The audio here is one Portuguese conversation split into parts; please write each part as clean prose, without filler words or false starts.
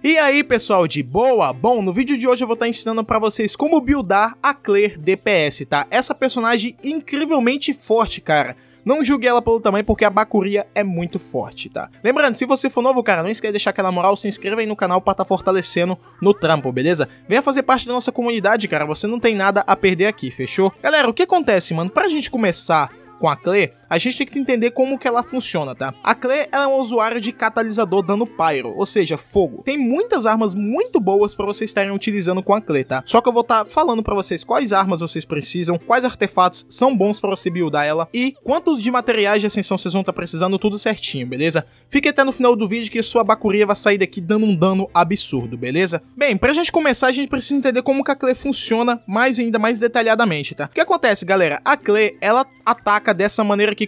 E aí pessoal, de boa? Bom, no vídeo de hoje eu vou estar ensinando pra vocês como buildar a Claire DPS, tá? Essa personagem incrivelmente forte, cara. Não julgue ela pelo tamanho, porque a Bakuria é muito forte, tá? Lembrando, se você for novo, cara, não esquece de deixar aquela moral, se inscreva aí no canal pra estar fortalecendo no trampo, beleza? Venha fazer parte da nossa comunidade, cara, você não tem nada a perder aqui, fechou? Galera, o que acontece, mano? Pra gente começar com a Claire, a gente tem que entender como que ela funciona, tá? A Claire ela é um usuário de catalisador dano pyro, ou seja, fogo. Tem muitas armas muito boas pra vocês estarem utilizando com a Claire, tá? Só que eu vou estar falando pra vocês quais armas vocês precisam, quais artefatos são bons pra você buildar ela e quantos de materiais de ascensão vocês vão estar precisando, tudo certinho, beleza? Fique até no final do vídeo que sua Bakuria vai sair daqui dando um dano absurdo, beleza? Bem, pra gente começar, a gente precisa entender como que a Claire funciona ainda mais detalhadamente, tá? O que acontece, galera? A Claire, ela ataca dessa maneira que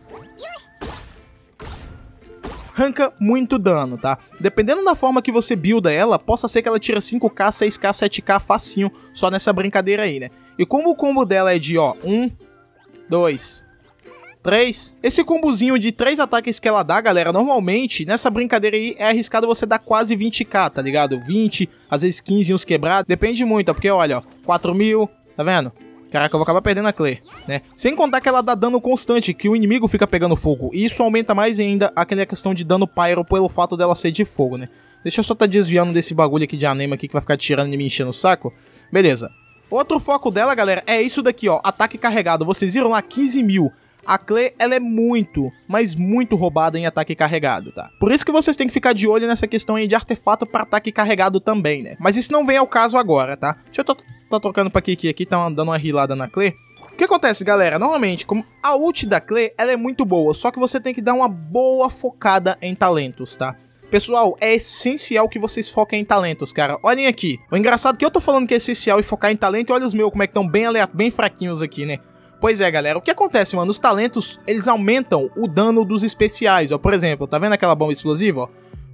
arranca muito dano, tá? Dependendo da forma que você builda ela, possa ser que ela tira 5k, 6k, 7k facinho só nessa brincadeira aí, né? E como o combo dela é de, ó, 1, 2, 3... Esse combozinho de 3 ataques que ela dá, galera, normalmente, nessa brincadeira aí, é arriscado você dar quase 20k, tá ligado? 20, às vezes 15 uns quebrados, depende muito, porque olha, ó, 4.000, tá vendo? Caraca, eu vou acabar perdendo a Claire, né? Sem contar que ela dá dano constante, que o inimigo fica pegando fogo. E isso aumenta mais ainda aquela questão de dano pyro pelo fato dela ser de fogo, né? Deixa eu só estar desviando desse bagulho aqui de anema aqui que vai ficar tirando e me enchendo o saco. Beleza. Outro foco dela, galera, é isso daqui, ó. Ataque carregado. Vocês viram lá, 15 mil. A Claire, ela é muito, mas muito roubada em ataque carregado, tá? Por isso que vocês têm que ficar de olho nessa questão aí de artefato para ataque carregado também, né? Mas isso não vem ao caso agora, tá? Deixa eu tá trocando pra Kiki aqui, tá dando uma rilada na Claire. O que acontece, galera? Normalmente, como a ult da Claire, ela é muito boa, só que você tem que dar uma boa focada em talentos, tá? Pessoal, é essencial que vocês foquem em talentos, cara. Olhem aqui. O engraçado é que eu tô falando que é essencial e focar em talento, e olha os meus como é que estão bem fraquinhos aqui, né? Pois é, galera, o que acontece, mano? Os talentos, eles aumentam o dano dos especiais, ó. Por exemplo, tá vendo aquela bomba explosiva, ó?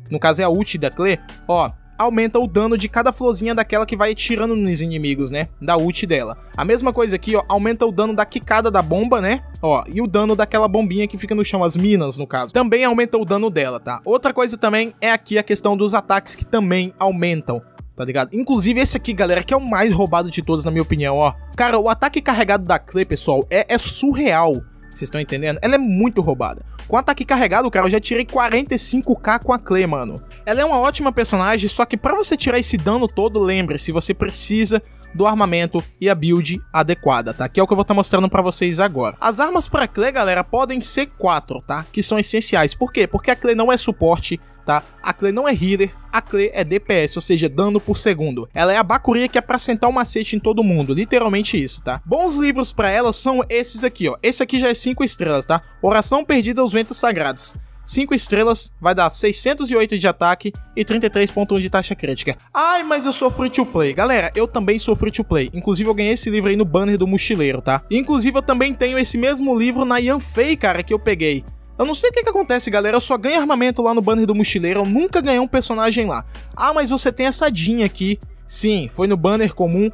No caso é a ult da Claire, ó. Aumenta o dano de cada florzinha daquela que vai atirando nos inimigos, né? Da ult dela. A mesma coisa aqui, ó. Aumenta o dano da quicada da bomba, né? Ó, e o dano daquela bombinha que fica no chão, as minas, no caso. Também aumenta o dano dela, tá? Outra coisa também é aqui a questão dos ataques que também aumentam. Tá ligado? Inclusive esse aqui, galera, que é o mais roubado de todos, na minha opinião, ó. Cara, o ataque carregado da Claire, pessoal, é surreal. Vocês estão entendendo? Ela é muito roubada. Com o ataque carregado, cara, eu já tirei 45k com a Claire, mano. Ela é uma ótima personagem, só que pra você tirar esse dano todo, lembre-se, você precisa do armamento e a build adequada, tá? Que é o que eu vou estar mostrando pra vocês agora. As armas pra Claire, galera, podem ser 4, tá? Que são essenciais. Por quê? Porque a Claire não é suporte, tá? A Claire não é healer, a Claire é DPS, ou seja, dano por segundo. Ela é a Bakuria que é pra sentar o macete em todo mundo, literalmente isso, tá? Bons livros pra ela são esses aqui, ó. Esse aqui já é 5 estrelas, tá? Oração Perdida aos Ventos Sagrados. 5 estrelas, vai dar 608 de ataque e 33.1 de taxa crítica. Ai, mas eu sou free to play. Galera, eu também sou free to play. Inclusive, eu ganhei esse livro aí no banner do mochileiro, tá? Inclusive, eu também tenho esse mesmo livro na Yanfei, cara, que eu peguei. Eu não sei o que acontece, galera, eu só ganho armamento lá no banner do mochileiro, eu nunca ganhei um personagem lá. Ah, mas você tem essa Jean aqui. Sim, foi no banner comum.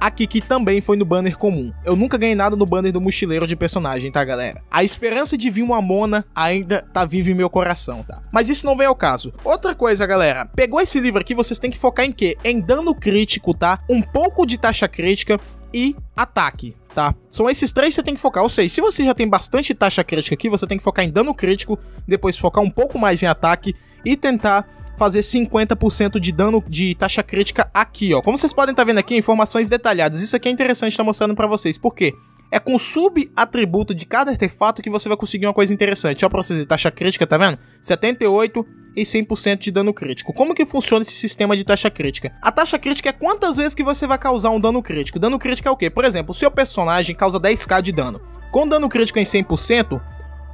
A Kiki também foi no banner comum. Eu nunca ganhei nada no banner do mochileiro de personagem, tá, galera? A esperança de vir uma Mona ainda tá viva em meu coração, tá? Mas isso não vem ao caso. Outra coisa, galera, pegou esse livro aqui, vocês têm que focar em quê? Em dano crítico, tá? Um pouco de taxa crítica e ataque, tá? São esses três que você tem que focar. Ou seja, se você já tem bastante taxa crítica aqui, você tem que focar em dano crítico, depois focar um pouco mais em ataque e tentar fazer 50% de dano de taxa crítica aqui, ó. Como vocês podem estar vendo aqui, informações detalhadas. Isso aqui é interessante estar mostrando pra vocês. Por quê? É com o subatributo de cada artefato que você vai conseguir uma coisa interessante. Ó, pra vocês verem, taxa crítica, tá vendo? 78 e 100% de dano crítico. Como que funciona esse sistema de taxa crítica? A taxa crítica é quantas vezes que você vai causar um dano crítico. Dano crítico é o quê? Por exemplo, o seu personagem causa 10k de dano. Com dano crítico em 100%,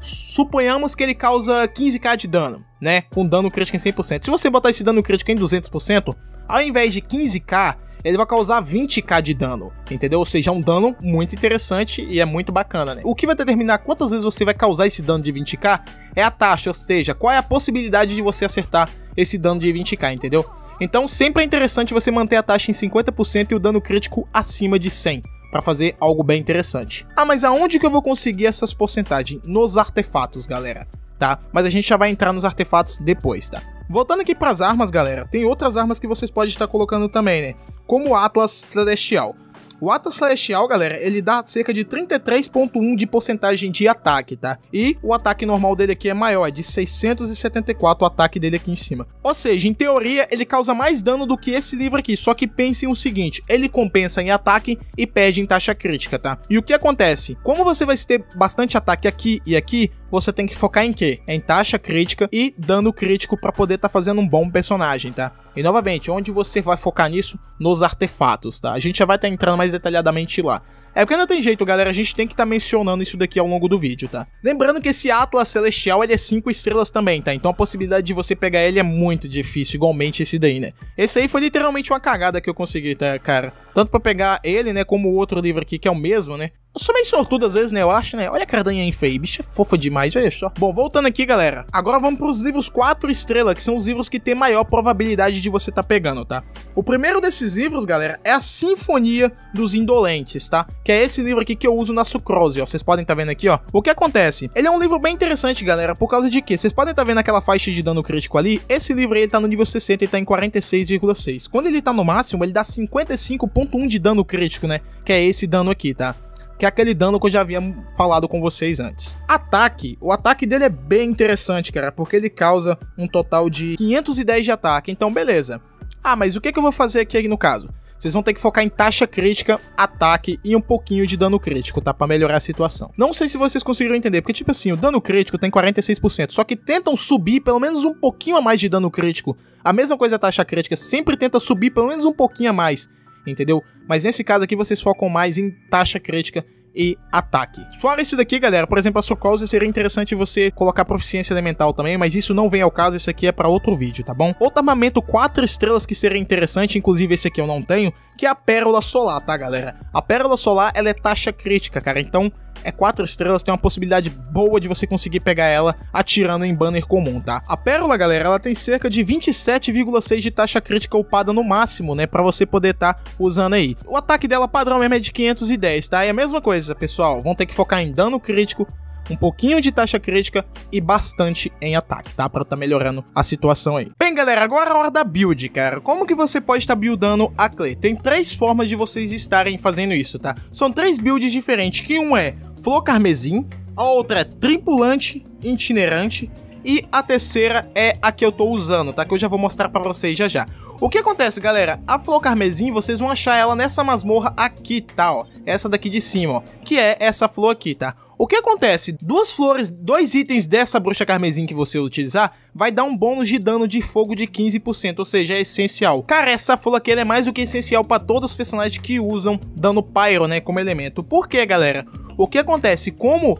suponhamos que ele causa 15k de dano, né? Com dano crítico em 100%. Se você botar esse dano crítico em 200%, ao invés de 15k, ele vai causar 20k de dano, entendeu? Ou seja, é um dano muito interessante e é muito bacana, né? O que vai determinar quantas vezes você vai causar esse dano de 20k é a taxa, ou seja, qual é a possibilidade de você acertar esse dano de 20k, entendeu? Então sempre é interessante você manter a taxa em 50% e o dano crítico acima de 100%. Pra fazer algo bem interessante. Ah, mas aonde que eu vou conseguir essas porcentagens? Nos artefatos, galera, tá? Mas a gente já vai entrar nos artefatos depois, tá? Voltando aqui pras armas, galera, tem outras armas que vocês podem estar colocando também, né? Como o Atlas Celestial. O Atlas Celestial, galera, ele dá cerca de 33,1 de porcentagem de ataque, tá? E o ataque normal dele aqui é maior, é de 674 o ataque dele aqui em cima. Ou seja, em teoria, ele causa mais dano do que esse livro aqui, só que pensem o seguinte, ele compensa em ataque e perde em taxa crítica, tá? E o que acontece? Como você vai ter bastante ataque aqui e aqui, você tem que focar em quê? Em taxa crítica e dano crítico para poder estar fazendo um bom personagem, tá? E novamente, onde você vai focar nisso? Nos artefatos, tá? A gente já vai estar entrando mais detalhadamente lá. É porque não tem jeito, galera, a gente tem que estar mencionando isso daqui ao longo do vídeo, tá? Lembrando que esse Atlas Celestial, ele é 5 estrelas também, tá? Então a possibilidade de você pegar ele é muito difícil, igualmente esse daí, né? Esse aí foi literalmente uma cagada que eu consegui, tá, cara? Tanto pra pegar ele, né, como o outro livro aqui, que é o mesmo, né? Eu sou meio sortudo às vezes, né, eu acho, né? Olha a cardanha aí feia, bicha fofa demais, olha só. Bom, voltando aqui, galera. Agora vamos pros livros 4 estrelas, que são os livros que tem maior probabilidade de você tá pegando, tá? O primeiro desses livros, galera, é a Sinfonia dos Indolentes, tá? Que é esse livro aqui que eu uso na Sucrose, ó. Vocês podem estar vendo aqui, ó. O que acontece? Ele é um livro bem interessante, galera, por causa de quê? Vocês podem estar vendo aquela faixa de dano crítico ali. Esse livro aí, ele tá no nível 60 e tá em 46,6. Quando ele tá no máximo, ele dá 55,1 de dano crítico, né? Que é esse dano aqui, tá? Que é aquele dano que eu já havia falado com vocês antes. Ataque. O ataque dele é bem interessante, cara, porque ele causa um total de 510 de ataque. Então, beleza. Ah, mas o que eu vou fazer aqui no caso? Vocês vão ter que focar em taxa crítica, ataque e um pouquinho de dano crítico, tá? Pra melhorar a situação. Não sei se vocês conseguiram entender, porque tipo assim, o dano crítico tem 46%, só que tentam subir pelo menos um pouquinho a mais de dano crítico. A mesma coisa a taxa crítica, sempre tenta subir pelo menos um pouquinho a mais, entendeu? Mas nesse caso aqui vocês focam mais em taxa crítica e ataque. Fora isso daqui, galera, por exemplo, a Sucrose seria interessante você colocar proficiência elemental também, mas isso não vem ao caso, isso aqui é pra outro vídeo, tá bom? Outro armamento 4 estrelas que seria interessante, inclusive esse aqui eu não tenho, que é a Pérola Solar, tá, galera? A Pérola Solar, ela é taxa crítica, cara, então é 4 estrelas, tem uma possibilidade boa de você conseguir pegar ela atirando em banner comum, tá? A Pérola, galera, ela tem cerca de 27,6 de taxa crítica upada no máximo, né? Pra você poder tá usando aí. O ataque dela padrão mesmo é de 510, tá? E a mesma coisa, pessoal, vão ter que focar em dano crítico, um pouquinho de taxa crítica e bastante em ataque, tá? Pra tá melhorando a situação aí. Bem, galera, agora é a hora da build, cara. Como que você pode estar buildando a Clay? Tem 3 formas de vocês estarem fazendo isso, tá? São 3 builds diferentes, que um é Flor Carmesim, a outra é Tripulante Itinerante e a terceira é a que eu tô usando, tá? Que eu já vou mostrar pra vocês já já. O que acontece, galera? A Flor Carmesim, vocês vão achar ela nessa masmorra aqui, tá? Ó, essa daqui de cima, ó, que é essa flor aqui, tá? O que acontece? 2 flores, 2 itens dessa bruxa carmesim que você utilizar, vai dar um bônus de dano de fogo de 15%, ou seja, é essencial. Cara, essa flor aqui ela é mais do que essencial para todos os personagens que usam dano pyro, né, como elemento. Por quê, galera? O que acontece? Como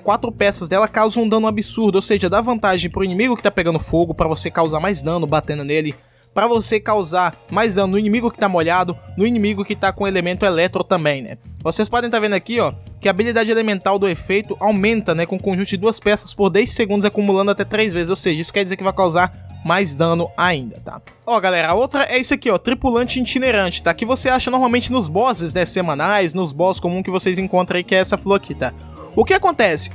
4 peças dela causam um dano absurdo, ou seja, dá vantagem pro inimigo que tá pegando fogo, para você causar mais dano batendo nele, para você causar mais dano no inimigo que tá molhado, no inimigo que tá com elemento eletro também, né? Vocês podem estar vendo aqui, ó, que a habilidade elemental do efeito aumenta, né, com um conjunto de 2 peças por 10 segundos, acumulando até 3 vezes, ou seja, isso quer dizer que vai causar mais dano ainda, tá? Ó, galera, a outra é isso aqui, ó, Tripulante Itinerante, tá? Que você acha normalmente nos bosses, né, semanais, nos boss comuns que vocês encontram aí, que é essa flor aqui, tá? O que acontece?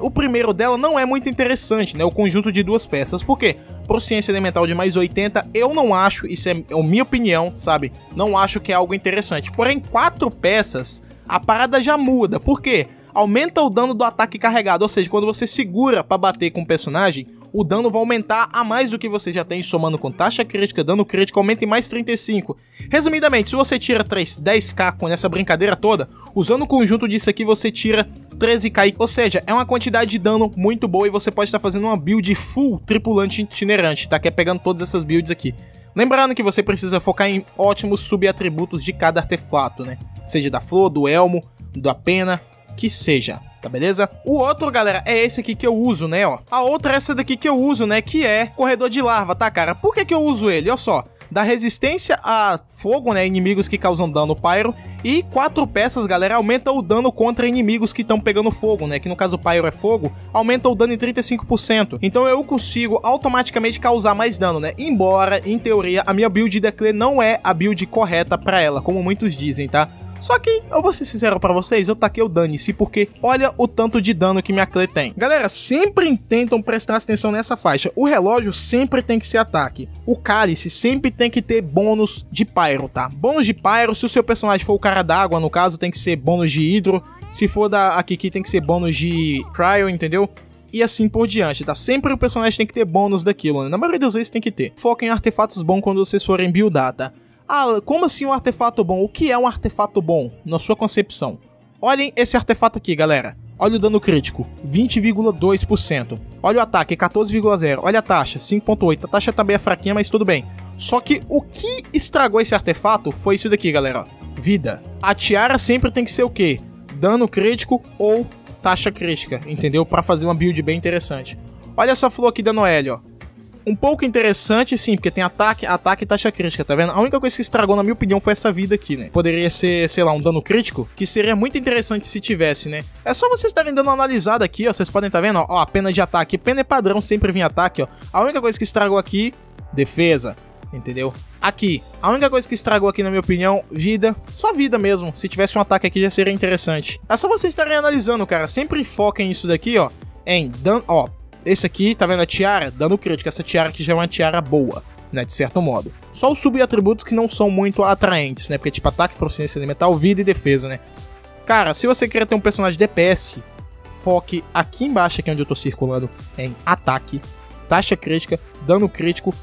O primeiro dela não é muito interessante, né? O conjunto de 2 peças. Por quê? Proficiência elemental de mais 80, eu não acho, isso é a minha opinião, sabe? Não acho que é algo interessante. Porém, 4 peças, a parada já muda. Por quê? Aumenta o dano do ataque carregado, ou seja, quando você segura pra bater com o personagem, o dano vai aumentar a mais do que você já tem, somando com taxa crítica, dano crítico, aumenta em mais 35. Resumidamente, se você tira 10k com essa brincadeira toda, usando o conjunto disso aqui, você tira 13k, ou seja, é uma quantidade de dano muito boa e você pode estar fazendo uma build full Tripulante Itinerante, tá? Que é pegando todas essas builds aqui. Lembrando que você precisa focar em ótimos subatributos de cada artefato, né? Seja da flor, do elmo, da pena, que seja, tá beleza? O outro, galera, é esse aqui que eu uso, né, ó. A outra é essa daqui que eu uso, né, que é Corredor de Larva, tá, cara? Por que eu uso ele? Olha só, dá resistência a fogo, né, inimigos que causam dano pyro, e 4 peças, galera, aumenta o dano contra inimigos que estão pegando fogo, né, que no caso o pyro é fogo, aumenta o dano em 35%. Então eu consigo automaticamente causar mais dano, né, embora, em teoria, a minha build da Clay não é a build correta pra ela, como muitos dizem, tá? Só que, eu vou ser sincero pra vocês, eu taquei o dane-se, porque olha o tanto de dano que minha Clay tem. Galera, sempre tentam prestar atenção nessa faixa. O relógio sempre tem que ser ataque. O cálice sempre tem que ter bônus de pyro, tá? Bônus de pyro, se o seu personagem for o cara d'água, no caso, tem que ser bônus de hidro. Se for da Kiki, tem que ser bônus de cryo, entendeu? E assim por diante, tá? Sempre o personagem tem que ter bônus daquilo, né? Na maioria das vezes tem que ter. Foca em artefatos bons quando vocês forem buildar, tá? Ah, como assim um artefato bom? O que é um artefato bom, na sua concepção? Olhem esse artefato aqui, galera. Olha o dano crítico, 20,2%. Olha o ataque, 14,0%. Olha a taxa, 5,8%. A taxa também é fraquinha, mas tudo bem. Só que o que estragou esse artefato foi isso daqui, galera, ó. Vida. A tiara sempre tem que ser o quê? Dano crítico ou taxa crítica, entendeu? Pra fazer uma build bem interessante. Olha essa flor aqui da Noelle, ó. Um pouco interessante, sim, porque tem ataque e taxa crítica, tá vendo? A única coisa que estragou, na minha opinião, foi essa vida aqui, né? Poderia ser, sei lá, um dano crítico, que seria muito interessante se tivesse, né? É só vocês estarem dando uma analisada aqui, ó. Vocês podem estar vendo, ó, a pena de ataque. Pena é padrão, sempre vem ataque, ó. A única coisa que estragou aqui, defesa, entendeu? Aqui, a única coisa que estragou aqui, na minha opinião, vida. Só vida mesmo. Se tivesse um ataque aqui, já seria interessante. É só vocês estarem analisando, cara. Sempre foquem isso daqui, ó, em dano, ó. Esse aqui, tá vendo a tiara? Dano crítico. Essa tiara aqui já é uma tiara boa, né? De certo modo. Só os subatributos que não são muito atraentes, né? Porque tipo ataque, proficiência elemental, vida e defesa, né? Cara, se você quer ter um personagem DPS, foque aqui embaixo, aqui onde eu tô circulando, em ataque, taxa crítica, dano crítico.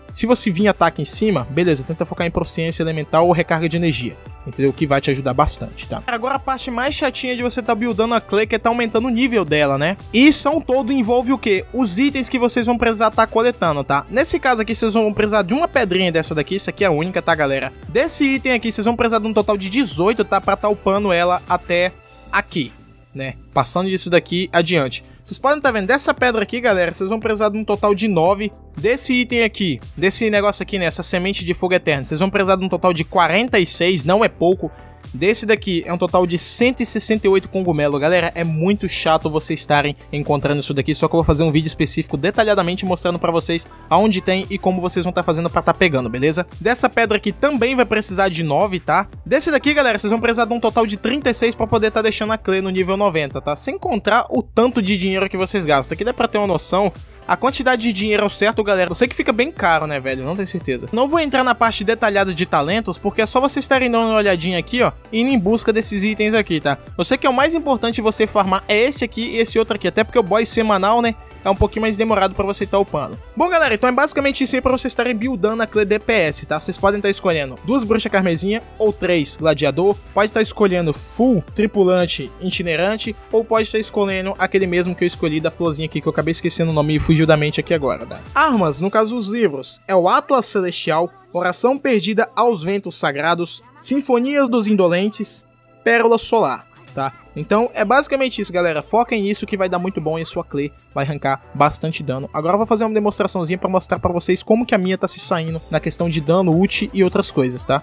Se você vir ataque em cima, beleza, tenta focar em proficiência elemental ou recarga de energia, entendeu? Que vai te ajudar bastante, tá? Agora a parte mais chatinha de você tá buildando a Clay, que é tá aumentando o nível dela, né? E isso todo envolve o quê? Os itens que vocês vão precisar tá coletando, tá? Nesse caso aqui, vocês vão precisar de uma pedrinha dessa daqui, isso aqui é a única, tá, galera? Desse item aqui, vocês vão precisar de um total de 18, tá? Pra tá upando ela até aqui, né? Passando disso daqui adiante. Vocês podem estar vendo, dessa pedra aqui, galera, vocês vão precisar de um total de 9. Desse item aqui, desse negócio aqui, né, essa semente de fogo eterno, vocês vão precisar de um total de 46, não é pouco. Desse daqui é um total de 168 cogumelo. Galera, é muito chato vocês estarem encontrando isso daqui, só que eu vou fazer um vídeo específico detalhadamente mostrando pra vocês aonde tem e como vocês vão estar fazendo pra estar pegando, beleza? Dessa pedra aqui também vai precisar de 9, tá? Desse daqui, galera, vocês vão precisar de um total de 36 pra poder estar deixando a Clay no nível 90, tá? Sem contar o tanto de dinheiro que vocês gastam. Aqui dá pra ter uma noção. A quantidade de dinheiro ao certo, galera, eu sei que fica bem caro, né, velho? Não tenho certeza. Não vou entrar na parte detalhada de talentos, porque é só vocês estarem dando uma olhadinha aqui, ó, indo em busca desses itens aqui, tá? Eu sei que é o mais importante você farmar é esse aqui e esse outro aqui, até porque o boss semanal, né, é um pouquinho mais demorado pra você estar upando. Bom, galera, então é basicamente isso aí pra vocês estarem buildando a Clay DPS, tá? Vocês podem estar escolhendo 2 bruxas carmesinha ou 3 gladiador, pode estar escolhendo full tripulante itinerante, ou pode estar escolhendo aquele mesmo que eu escolhi da florzinha aqui, que eu acabei esquecendo o nome e fugiu da mente aqui agora, tá? Armas, no caso dos livros, é o Atlas Celestial, Oração Perdida aos Ventos Sagrados, Sinfonias dos Indolentes, Pérola Solar. Tá? Então é basicamente isso, galera. Foquem nisso que vai dar muito bom e a sua Clay vai arrancar bastante dano. Agora eu vou fazer uma demonstraçãozinha pra mostrar pra vocês como que a minha tá se saindo na questão de dano, ult e outras coisas, tá?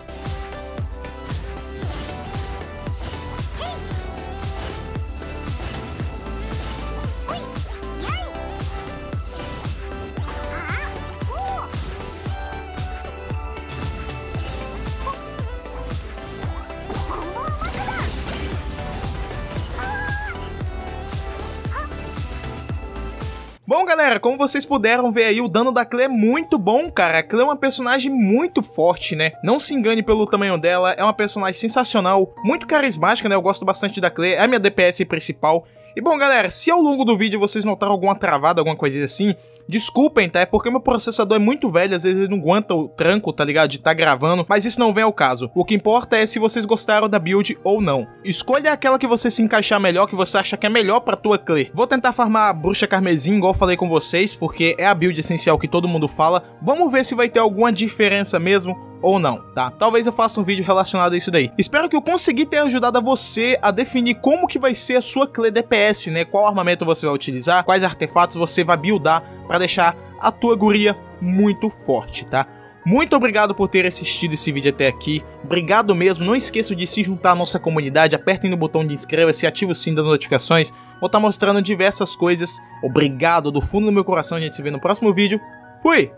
Bom, galera, como vocês puderam ver aí, o dano da Clay é muito bom, cara. A Clay é uma personagem muito forte, né? Não se engane pelo tamanho dela, é uma personagem sensacional, muito carismática, né? Eu gosto bastante da Clay, é a minha DPS principal. E bom, galera, se ao longo do vídeo vocês notaram alguma travada, alguma coisa assim, desculpem, tá? É porque meu processador é muito velho, às vezes ele não aguenta o tranco, tá ligado? De tá gravando, mas isso não vem ao caso. O que importa é se vocês gostaram da build ou não. Escolha aquela que você se encaixar melhor, que você acha que é melhor pra tua Clay. Vou tentar farmar a bruxa carmesim, igual eu falei com vocês, porque é a build essencial que todo mundo fala. Vamos ver se vai ter alguma diferença mesmo ou não, tá? Talvez eu faça um vídeo relacionado a isso daí. Espero que eu consegui ter ajudado a você a definir como que vai ser a sua Clay DPS, né? Qual armamento você vai utilizar, quais artefatos você vai buildar pra deixar a tua guria muito forte, tá? Muito obrigado por ter assistido esse vídeo até aqui. Obrigado mesmo. Não esqueça de se juntar à nossa comunidade. Apertem no botão de inscreva-se e ative o sininho das notificações. Vou estar mostrando diversas coisas. Obrigado do fundo do meu coração. A gente se vê no próximo vídeo. Fui!